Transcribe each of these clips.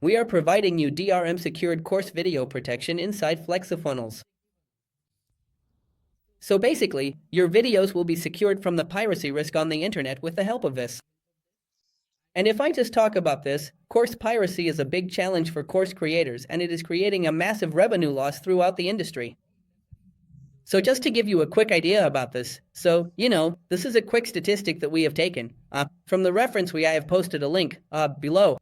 we are providing you DRM secured course video protection inside FlexiFunnels. So basically, your videos will be secured from the piracy risk on the internet with the help of this. And if I just talk about this, course piracy is a big challenge for course creators, and it is creating a massive revenue loss throughout the industry. So just to give you a quick idea about this, this is a quick statistic that we have taken from the reference I have posted a link below.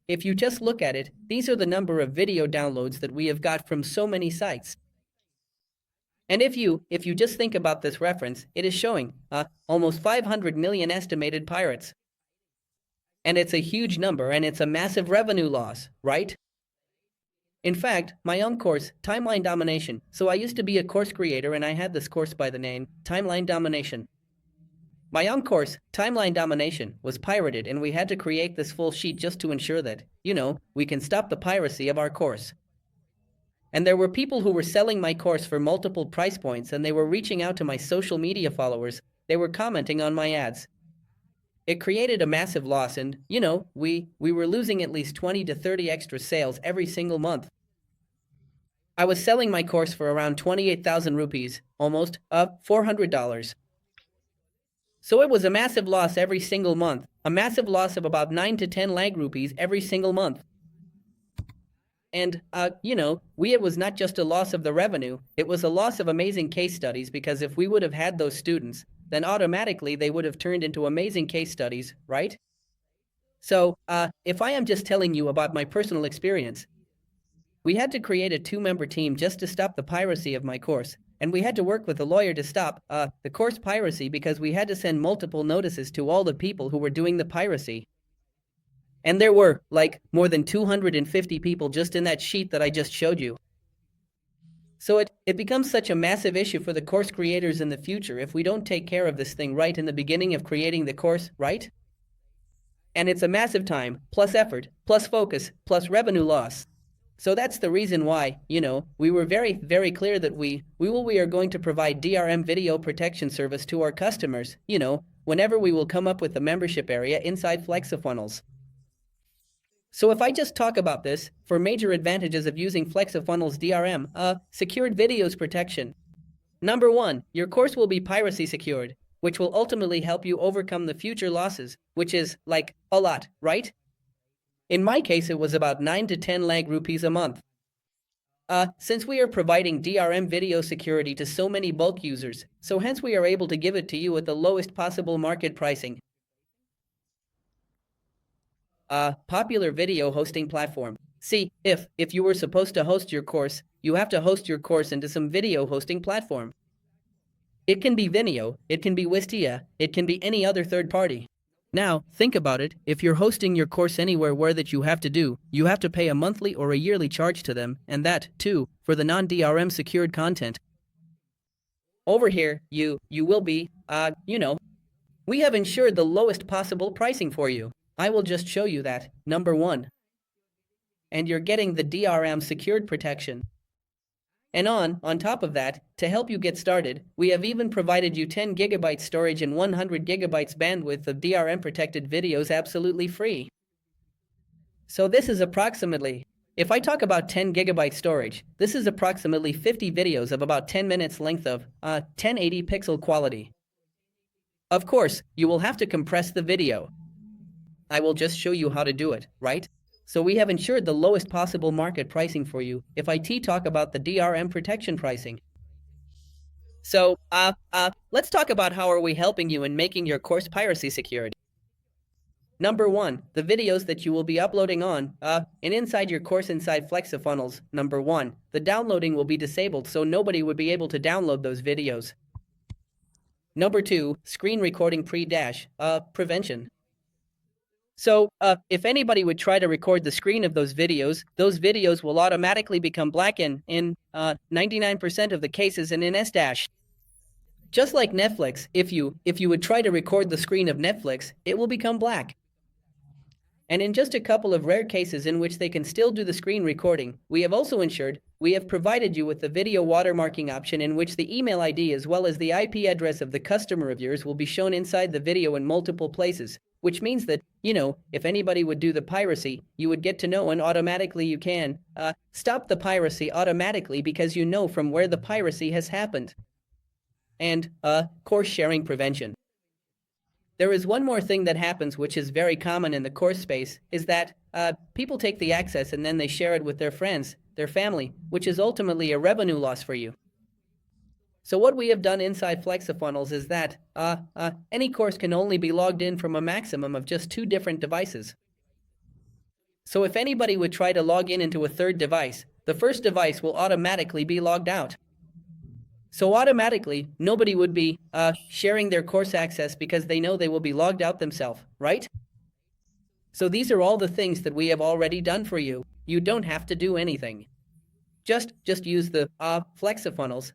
If you just look at it, these are the number of video downloads that we have got from so many sites. And if you just think about this reference, it is showing almost 500 million estimated pirates. And it's a huge number, and it's a massive revenue loss, right? In fact, my own course, Timeline Domination. So I used to be a course creator, and I had this course by the name Timeline Domination. My own course, Timeline Domination, was pirated, and we had to create this full sheet just to ensure that, we can stop the piracy of our course. And there were people who were selling my course for multiple price points, and they were reaching out to my social media followers. They were commenting on my ads. It created a massive loss, and, we were losing at least 20 to 30 extra sales every single month. I was selling my course for around 28,000 rupees, almost $400. So it was a massive loss every single month, a massive loss of about 9 to 10 lakh rupees every single month. And, it was not just a loss of the revenue, it was a loss of amazing case studies, because if we would have had those students, then automatically they would have turned into amazing case studies, right? So, if I am just telling you about my personal experience, we had to create a 2-member team just to stop the piracy of my course, and we had to work with a lawyer to stop the course piracy, because we had to send multiple notices to all the people who were doing the piracy. And there were, more than 250 people just in that sheet that I just showed you. So it becomes such a massive issue for the course creators in the future if we don't take care of this thing right in the beginning of creating the course, right? And it's a massive time, plus effort, plus focus, plus revenue loss. So that's the reason why, we were very, very clear that we are going to provide DRM video protection service to our customers, whenever we will come up with a membership area inside FlexiFunnels. So if I just talk about this, for major advantages of using FlexiFunnels DRM, secured videos protection. Number 1, your course will be piracy secured, which will ultimately help you overcome the future losses, which is, a lot, right? In my case, it was about 9 to 10 lakh rupees a month. Since we are providing DRM video security to so many bulk users, so hence we are able to give it to you at the lowest possible market pricing. Popular video hosting platform. See, if you were supposed to host your course, you have to host your course into some video hosting platform. It can be Vimeo, it can be Wistia, it can be any other third party. Now, think about it, if you're hosting your course anywhere where that you have to pay a monthly or a yearly charge to them, and that, too, for the non-DRM secured content. Over here, you will be, we have ensured the lowest possible pricing for you. I will just show you that, number 1. And you're getting the DRM secured protection. And on top of that, to help you get started, we have even provided you 10 GB storage and 100 GB bandwidth of DRM protected videos absolutely free. So this is approximately, if I talk about 10 GB storage, this is approximately 50 videos of about 10 minutes length of 1080 pixel quality. Of course, you will have to compress the video. I will just show you how to do it, right? So we have ensured the lowest possible market pricing for you if I talk about the DRM protection pricing. So, let's talk about how are we helping you in making your course piracy secured. Number 1, the videos that you will be uploading and inside your course inside FlexiFunnels. Number 1, the downloading will be disabled, so nobody would be able to download those videos. Number 2, screen recording prevention. So, if anybody would try to record the screen of those videos will automatically become black in 99% of the cases and in S-. Just like Netflix, if you would try to record the screen of Netflix, it will become black. And in just a couple of rare cases in which they can still do the screen recording, we have also ensured we have provided you with the video watermarking option in which the email ID as well as the IP address of the customer of yours will be shown inside the video in multiple places, which means that, if anybody would do the piracy, you would get to know and automatically you can stop the piracy automatically because you know from where the piracy has happened. And course sharing prevention. There is one more thing that happens which is very common in the course space, is that people take the access and then they share it with their friends, their family, which is ultimately a revenue loss for you. So what we have done inside FlexiFunnels is that any course can only be logged in from a maximum of just 2 different devices. So if anybody would try to log in into a third device, the first device will automatically be logged out. So automatically, nobody would be sharing their course access because they know they will be logged out themselves, right? So these are all the things that we have already done for you. You don't have to do anything. Just use the FlexiFunnels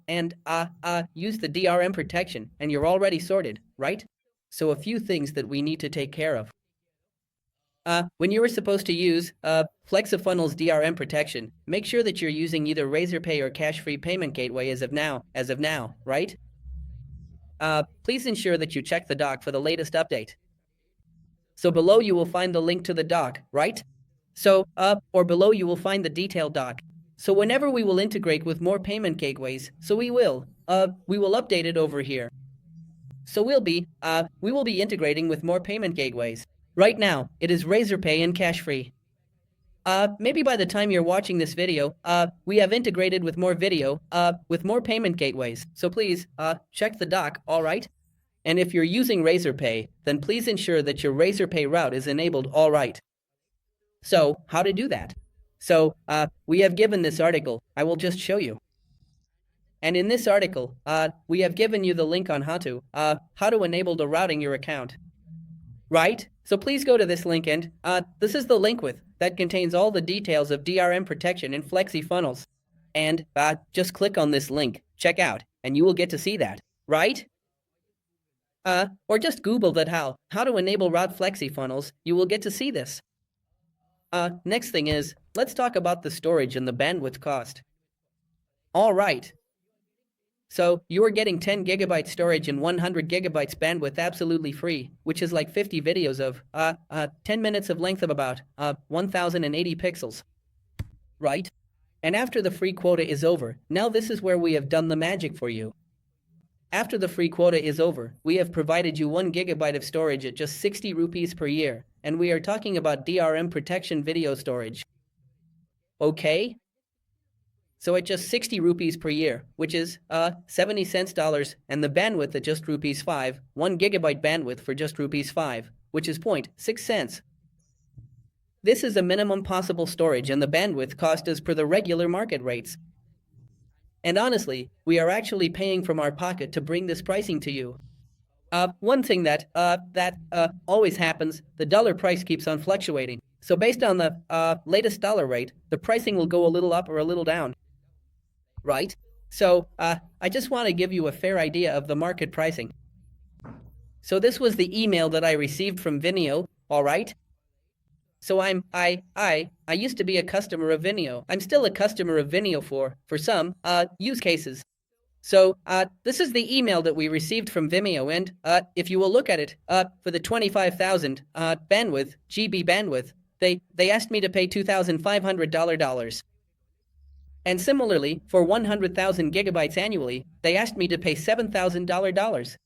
and use the DRM protection and you're already sorted, right? So a few things that we need to take care of. When you were supposed to use FlexiFunnels DRM protection, make sure that you're using either RazorPay or cash-free payment gateway as of now, right? Please ensure that you check the doc for the latest update. So below you will find the link to the doc, right? So or below you will find the detailed doc. So whenever we will integrate with more payment gateways, so we will update it over here. So we will be integrating with more payment gateways. Right now, it is RazorPay and cash-free. Maybe by the time you're watching this video, we have integrated with more payment gateways. So please, check the doc, alright? And if you're using RazorPay, then please ensure that your RazorPay route is enabled, alright? So, how to do that? So, we have given this article. I will just show you. And in this article, we have given you the link on how to enable the routing your account. Right? So please go to this link and this is the link that contains all the details of DRM protection in FlexiFunnels. And just click on this link, check out, and you will get to see that, right? Or just Google that how to enable route FlexiFunnels, you will get to see this. Next thing is, let's talk about the storage and the bandwidth cost. All right. So you are getting 10 gigabyte storage and 100 gigabytes bandwidth absolutely free, which is like 50 videos of 10 minutes of length of about 1080 pixels. Right? And after the free quota is over, now this is where we have done the magic for you. After the free quota is over, we have provided you 1 gigabyte of storage at just 60 rupees per year, and we are talking about DRM protection video storage. Okay? So at just 60 rupees per year, which is 70 cents dollars, and the bandwidth at just rupees 5, 1 gigabyte bandwidth for just rupees 5, which is 0.6 cents. This is a minimum possible storage and the bandwidth cost is per the regular market rates. And honestly, we are actually paying from our pocket to bring this pricing to you. One thing that always happens, the dollar price keeps on fluctuating. So based on the latest dollar rate, the pricing will go a little up or a little down. Right? So I just want to give you a fair idea of the market pricing. So this was the email that I received from Vimeo, all right? So I used to be a customer of Vimeo. I'm still a customer of Vimeo for some use cases. So this is the email that we received from Vimeo, and if you will look at it, for the 25,000 GB bandwidth, they asked me to pay $2,500. And similarly, for 100,000 gigabytes annually, they asked me to pay $7,000.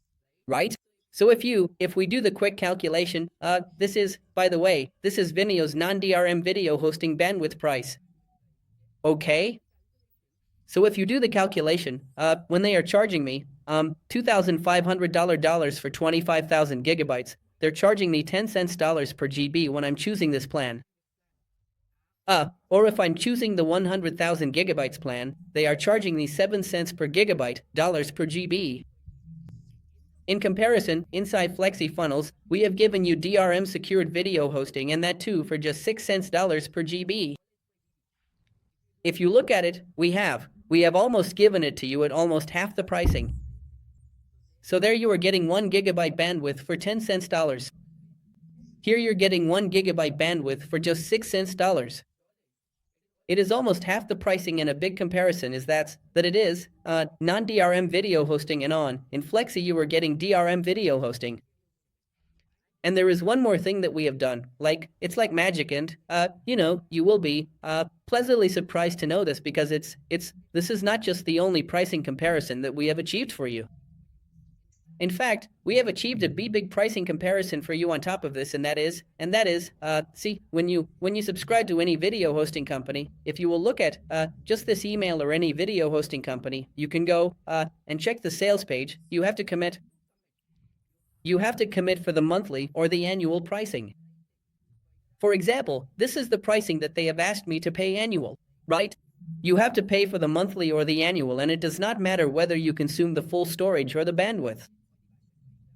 Right? So if we do the quick calculation, this is, by the way, this is Vimeo's non-DRM video hosting bandwidth price. Okay? So if you do the calculation, when they are charging me $2,500 for 25,000 gigabytes, they're charging me 10 cents dollars per GB when I'm choosing this plan. Or if I'm choosing the 100,000 gigabytes plan, they are charging me 7 cents per gigabyte, dollars per GB. In comparison, inside FlexiFunnels, we have given you DRM secured video hosting, and that too for just 6 cents dollars per GB. If you look at it, we have almost given it to you at almost half the pricing. So there you are getting 1 gigabyte bandwidth for 10 cents dollars. Here you're getting 1 gigabyte bandwidth for just 6 cents dollars. It is almost half the pricing, and a big comparison is that it is non-DRM video hosting, and in Flexi you are getting DRM video hosting. And there is one more thing that we have done. It's like magic, and you will be pleasantly surprised to know this, because this is not just the only pricing comparison that we have achieved for you. In fact, we have achieved a big pricing comparison for you on top of this, and that is, see, when you subscribe to any video hosting company, if you will look at just this email or any video hosting company, you can go and check the sales page. You have to commit for the monthly or the annual pricing. For example, this is the pricing that they have asked me to pay annual, right? You have to pay for the monthly or the annual, and it does not matter whether you consume the full storage or the bandwidth.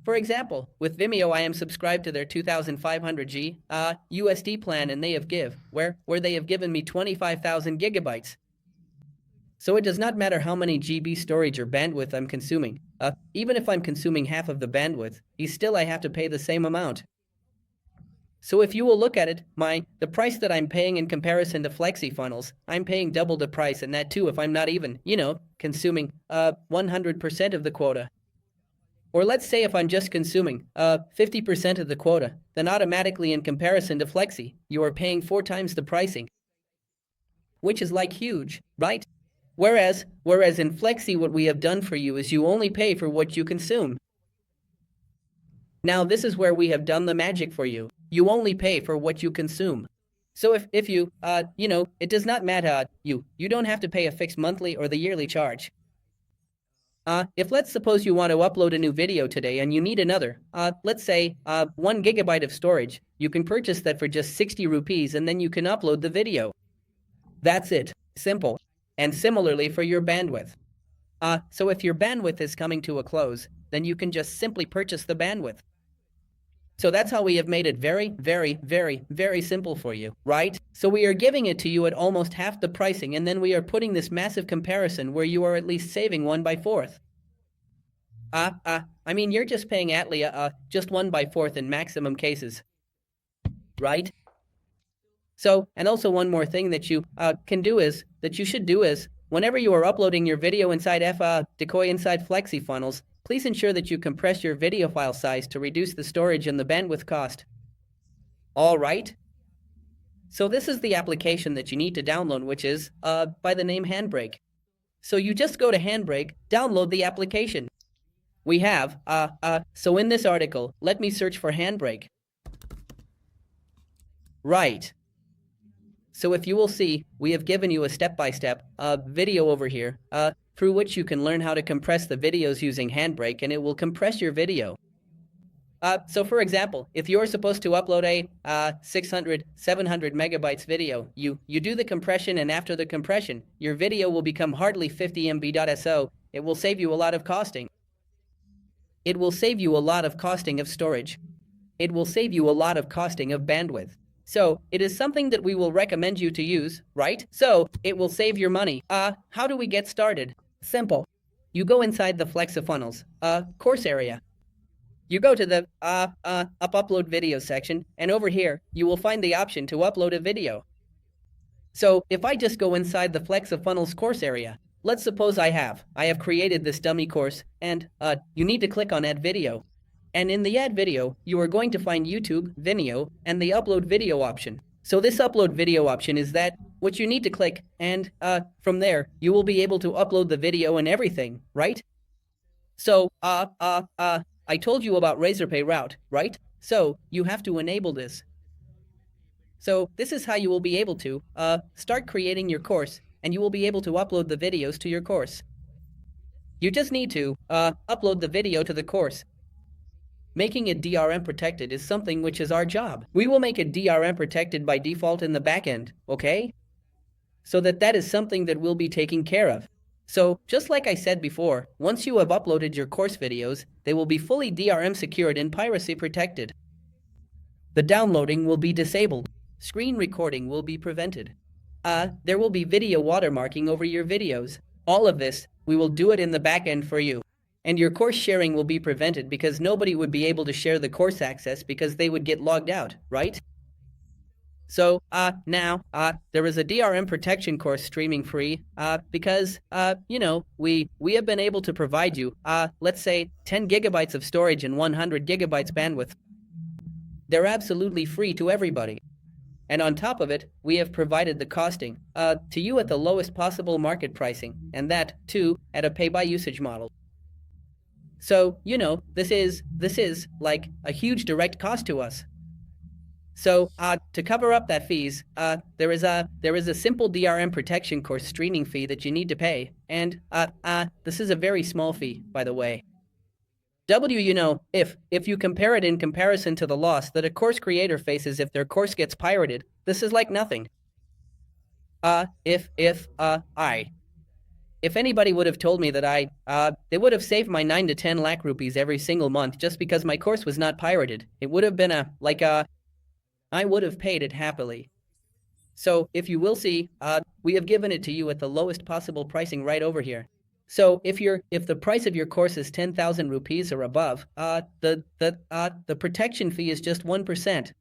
For example, with Vimeo, I am subscribed to their 2500G USD plan, and they have given me 25,000 gigabytes. So it does not matter how many GB storage or bandwidth I'm consuming. Even if I'm consuming half of the bandwidth, I have to pay the same amount. So if you will look at it, the price that I'm paying in comparison to FlexiFunnels, I'm paying double the price, and that too if I'm not even, consuming 100% of the quota. Or let's say if I'm just consuming 50% of the quota, then automatically in comparison to Flexi, you are paying 4 times the pricing, which is huge, right? Whereas in Flexi, what we have done for you is you only pay for what you consume. Now this is where we have done the magic for you. You only pay for what you consume. So if you, it does not matter, you don't have to pay a fixed monthly or the yearly charge. If let's suppose you want to upload a new video today and you need another, let's say 1 gigabyte of storage, you can purchase that for just 60 rupees, and then you can upload the video. That's it. Simple. And similarly for your bandwidth. So if your bandwidth is coming to a close, then you can just simply purchase the bandwidth. So that's how we have made it very simple for you, right? So we are giving it to you at almost half the pricing, and then we are putting this massive comparison where you are at least saving 1/4. I mean, you're just paying just 1/4 in maximum cases, right? So, and also one more thing that you should do is, whenever you are uploading your video inside Decoy inside FlexiFunnels, please ensure that you compress your video file size to reduce the storage and the bandwidth cost. All right? So this is the application that you need to download, which is by the name Handbrake. So you just go to Handbrake, download the application. We have, so in this article, let me search for Handbrake. Right. So if you will see, we have given you a step-by-step video over here, through which you can learn how to compress the videos using Handbrake, and it will compress your video. So for example, if you're supposed to upload a 600, 700 megabytes video, you do the compression, and after the compression, your video will become hardly 50 MB.so. It will save you a lot of costing. It will save you a lot of costing of storage. It will save you a lot of costing of bandwidth. So it is something that we will recommend you to use, right? So it will save your money. How do we get started? Simple. You go inside the FlexiFunnels course area. You go to the upload video section, and over here you will find the option to upload a video. So if I just go inside the FlexiFunnels course area, let's suppose I have created this dummy course, and you need to click on Add Video. And in the Add Video, you are going to find YouTube, Vimeo, and the Upload Video option. So this Upload Video option is what you need to click, and from there, you will be able to upload the video and everything, right? So, I told you about Razorpay route, right? So you have to enable this. So this is how you will be able to start creating your course, and you will be able to upload the videos to your course. You just need to upload the video to the course. Making it DRM protected is something which is our job. We will make it DRM protected by default in the backend, okay? So that is something that we'll be taking care of. So, just like I said before, once you have uploaded your course videos, they will be fully DRM secured and piracy protected. The downloading will be disabled. Screen recording will be prevented. There will be video watermarking over your videos. All of this, we will do it in the backend for you. And your course sharing will be prevented, because nobody would be able to share the course access because they would get logged out, right? So, now, there is a DRM protection course streaming free, because, we have been able to provide you, let's say 10 gigabytes of storage and 100 gigabytes bandwidth. They're absolutely free to everybody. And on top of it, we have provided the costing to you at the lowest possible market pricing, and that, too, at a pay-by-usage model. So, this is like a huge direct cost to us. So, to cover up that fees, there is a simple DRM protection course streaming fee that you need to pay, and this is a very small fee, by the way. If you compare it in comparison to the loss that a course creator faces if their course gets pirated, this is like nothing. If anybody would have told me that they would have saved my 9 to 10 lakh rupees every single month just because my course was not pirated, it would have been I would have paid it happily. So if you will see, we have given it to you at the lowest possible pricing right over here. So if the price of your course is 10,000 rupees or above, the protection fee is just 1%.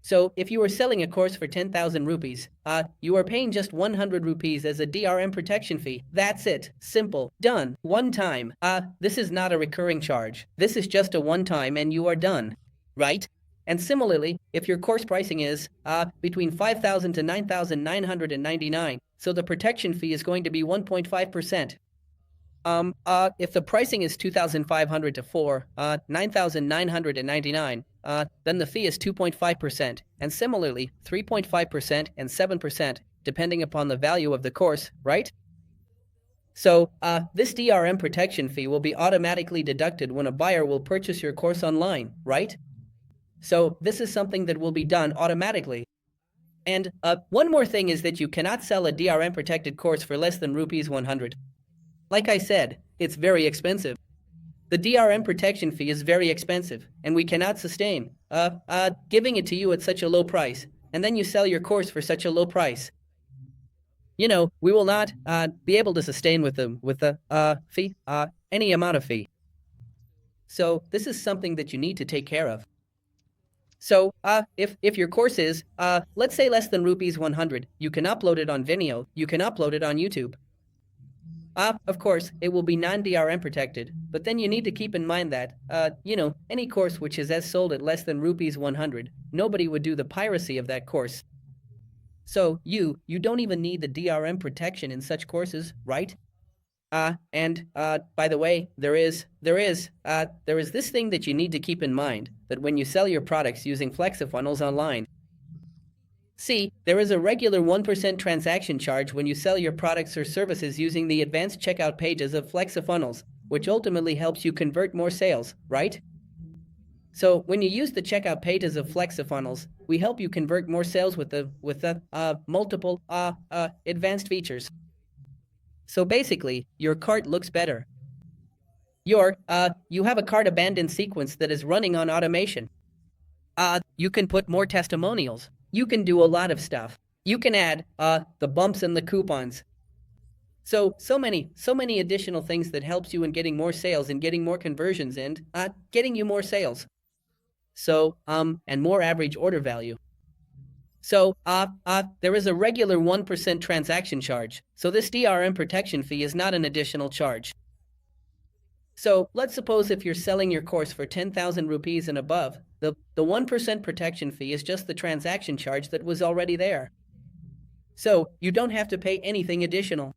So if you are selling a course for 10,000 rupees, you are paying just 100 rupees as a DRM protection fee. That's it. Simple. Done. One time. This is not a recurring charge. This is just a one time and you are done. Right? And similarly, if your course pricing is between 5,000 to 9,999, so the protection fee is going to be 1.5%. If the pricing is 2,500 to 9,999, then the fee is 2.5%, and similarly 3.5% and 7%, depending upon the value of the course, right? So, this DRM protection fee will be automatically deducted when a buyer will purchase your course online, right? So, this is something that will be done automatically. And one more thing is that you cannot sell a DRM protected course for less than rupees 100. Like I said, it's very expensive. The DRM protection fee is very expensive, and we cannot sustain giving it to you at such a low price, and then you sell your course for such a low price. We will not be able to sustain with the fee, any amount of fee. So this is something that you need to take care of. So, if your course is, let's say less than rupees 100, you can upload it on Vimeo, you can upload it on YouTube. Of course, it will be non-DRM protected, but then you need to keep in mind that, any course which is sold at less than rupees 100, nobody would do the piracy of that course. So, you don't even need the DRM protection in such courses, right? And by the way, there is this thing that you need to keep in mind, that when you sell your products using FlexiFunnels online, see, there is a regular 1% transaction charge when you sell your products or services using the advanced checkout pages of FlexiFunnels, which ultimately helps you convert more sales, right? So when you use the checkout pages of FlexiFunnels, we help you convert more sales with the multiple advanced features. So basically, your cart looks better. You have a cart abandoned sequence that is running on automation. You can put more testimonials. You can do a lot of stuff. You can add the bumps and the coupons. So many additional things that helps you in getting more sales and getting more conversions and getting you more sales. So and more average order value. So, there is a regular 1% transaction charge, so this DRM protection fee is not an additional charge. So, let's suppose if you're selling your course for 10,000 rupees and above, the 1% protection fee is just the transaction charge that was already there. So, you don't have to pay anything additional.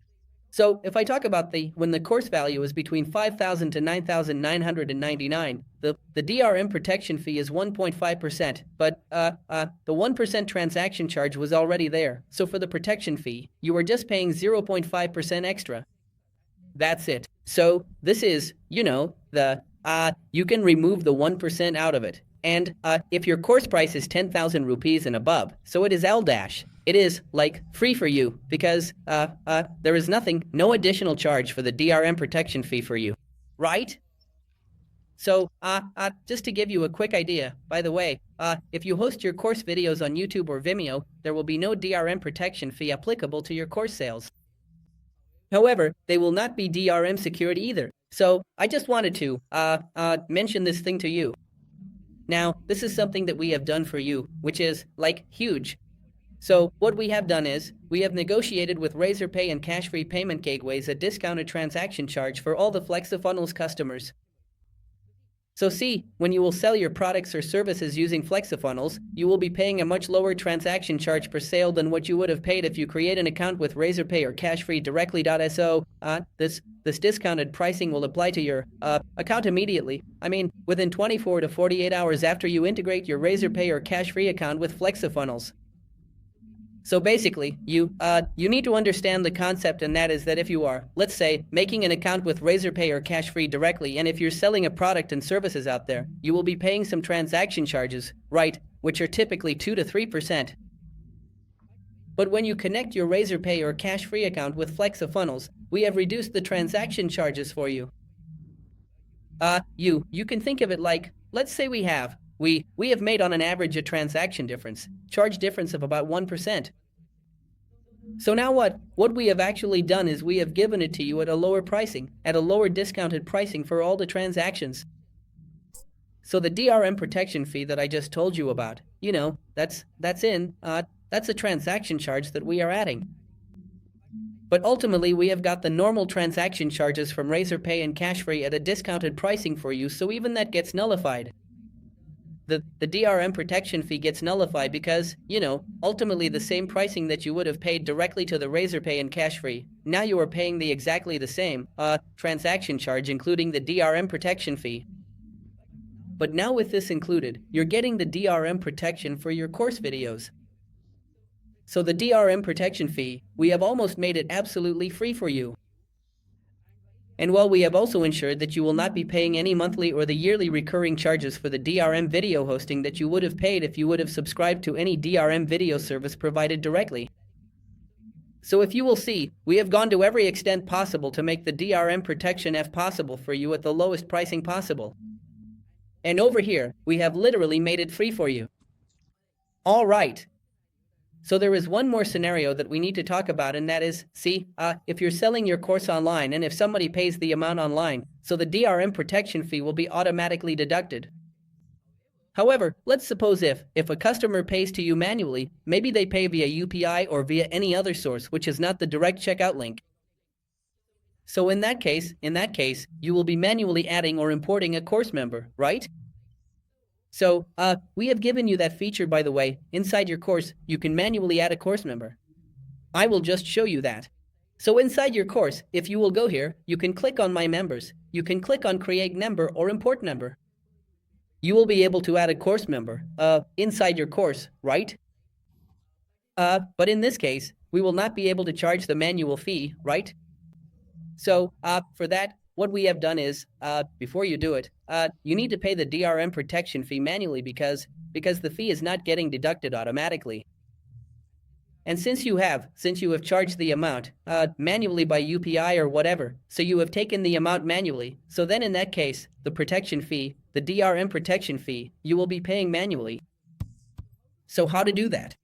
So, if I talk about when the course value is between 5,000 to 9,999, the DRM protection fee is 1.5%, but the 1% transaction charge was already there. So for the protection fee, you are just paying 0.5% extra. That's it. So this is, you can remove the 1% out of it. And if your course price is 10,000 rupees and above, so it is L-dash. It is, free for you, because there is no additional charge for the DRM protection fee for you, right? So, just to give you a quick idea, by the way, if you host your course videos on YouTube or Vimeo, there will be no DRM protection fee applicable to your course sales. However, they will not be DRM secured either. So, I just wanted to mention this thing to you. Now, this is something that we have done for you, which is, huge. So what we have done is, we have negotiated with Razorpay and cash-free payment gateways a discounted transaction charge for all the FlexiFunnels customers. So see, when you will sell your products or services using FlexiFunnels, you will be paying a much lower transaction charge per sale than what you would have paid if you create an account with RazorPay or CashFree directly. So, this discounted pricing will apply to your account immediately. I mean, within 24 to 48 hours after you integrate your RazorPay or CashFree account with FlexiFunnels. So basically, you need to understand the concept, and that is that if you are, let's say, making an account with RazorPay or CashFree directly, and if you're selling a product and services out there, you will be paying some transaction charges, right, which are typically 2 to 3%. But when you connect your RazorPay or CashFree account with FlexiFunnels, we have reduced the transaction charges for you. You can think of it like, let's say we have made on an average a transaction charge difference of about 1%. So now what we have actually done is we have given it to you at a lower pricing, at a lower discounted pricing for all the transactions. So the DRM protection fee that I just told you about, that's a transaction charge that we are adding. But ultimately, we have got the normal transaction charges from RazorPay and CashFree at a discounted pricing for you, so even that gets nullified. The DRM protection fee gets nullified because, ultimately the same pricing that you would have paid directly to the RazorPay and CashFree, now you are paying exactly the same transaction charge, including the DRM protection fee. But now with this included, you're getting the DRM protection for your course videos. So the DRM protection fee, we have almost made it absolutely free for you. And while we have also ensured that you will not be paying any monthly or the yearly recurring charges for the DRM video hosting that you would have paid if you would have subscribed to any DRM video service provided directly. So if you will see, we have gone to every extent possible to make the DRM protection possible for you at the lowest pricing possible. And over here, we have literally made it free for you. All right. So there is one more scenario that we need to talk about, and that is, if you're selling your course online and if somebody pays the amount online, so the DRM protection fee will be automatically deducted. However, let's suppose if a customer pays to you manually, maybe they pay via UPI or via any other source which is not the direct checkout link. So in that case, you will be manually adding or importing a course member, right? So, we have given you that feature, by the way. Inside your course, you can manually add a course member. I will just show you that. So inside your course, if you will go here, you can click on My Members. You can click on Create Member or Import Member. You will be able to add a course member, inside your course, right? But in this case, we will not be able to charge the manual fee, right? So, for that, what we have done is, before you do it, you need to pay the DRM protection fee manually because the fee is not getting deducted automatically. And since you have charged the amount manually by UPI or whatever, so you have taken the amount manually, so then in that case, the protection fee, the DRM protection fee, you will be paying manually. So how to do that?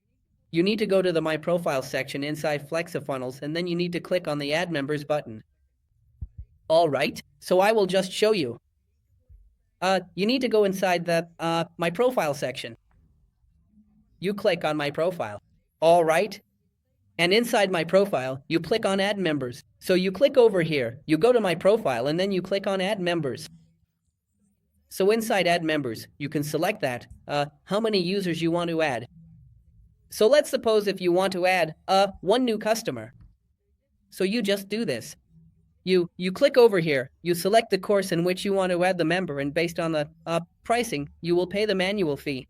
You need to go to the My Profile section inside FlexiFunnels, and then you need to click on the Add Members button. All right, so I will just show you. You need to go inside that My Profile section. You click on My Profile. All right. And inside My Profile, you click on Add Members. So you click over here, you go to My Profile, and then you click on Add Members. So inside Add Members, you can select that, how many users you want to add. So let's suppose if you want to add one new customer. So you just do this. You click over here, you select the course in which you want to add the member, and based on the pricing, you will pay the manual fee.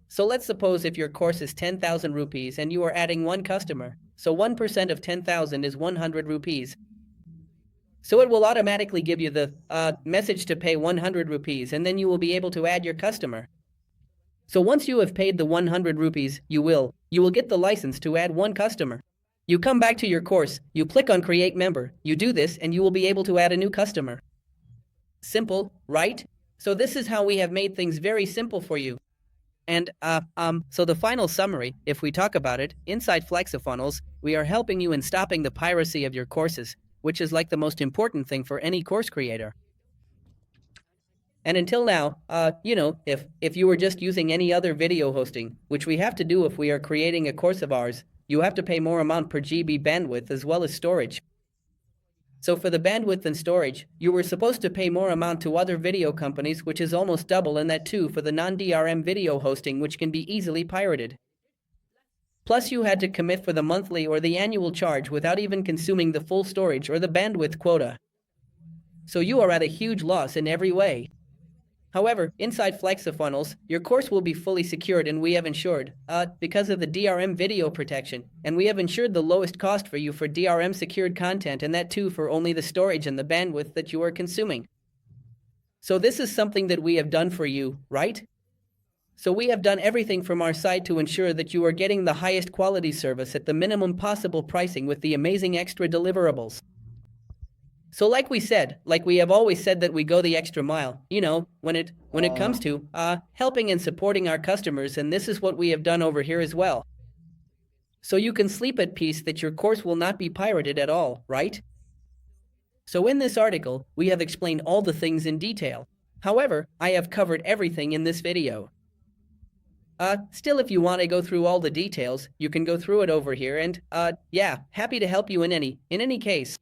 So let's suppose if your course is 10,000 rupees and you are adding one customer, so 1% of 10,000 is 100 rupees. So it will automatically give you the message to pay 100 rupees, and then you will be able to add your customer. So once you have paid the 100 rupees, you will get the license to add one customer. You come back to your course, you click on Create Member, you do this, and you will be able to add a new customer. Simple, right? So this is how we have made things very simple for you. And so the final summary, if we talk about it, inside FlexiFunnels, we are helping you in stopping the piracy of your courses, which is like the most important thing for any course creator. And until now, if you were just using any other video hosting, which we have to do if we are creating a course of ours, you have to pay more amount per GB bandwidth as well as storage. So for the bandwidth and storage, you were supposed to pay more amount to other video companies, which is almost double, and that too for the non-DRM video hosting, which can be easily pirated. Plus you had to commit for the monthly or the annual charge without even consuming the full storage or the bandwidth quota. So you are at a huge loss in every way. However, inside FlexiFunnels, your course will be fully secured, and we have ensured, because of the DRM video protection, and we have ensured the lowest cost for you for DRM secured content, and that too for only the storage and the bandwidth that you are consuming. So this is something that we have done for you, right? So we have done everything from our side to ensure that you are getting the highest quality service at the minimum possible pricing with the amazing extra deliverables. So like we have always said that we go the extra mile, when it comes to helping and supporting our customers, and this is what we have done over here as well. So you can sleep at peace that your course will not be pirated at all, right? So in this article, we have explained all the things in detail. However, I have covered everything in this video. Still, if you want to go through all the details, you can go through it over here, and yeah, happy to help you in any case.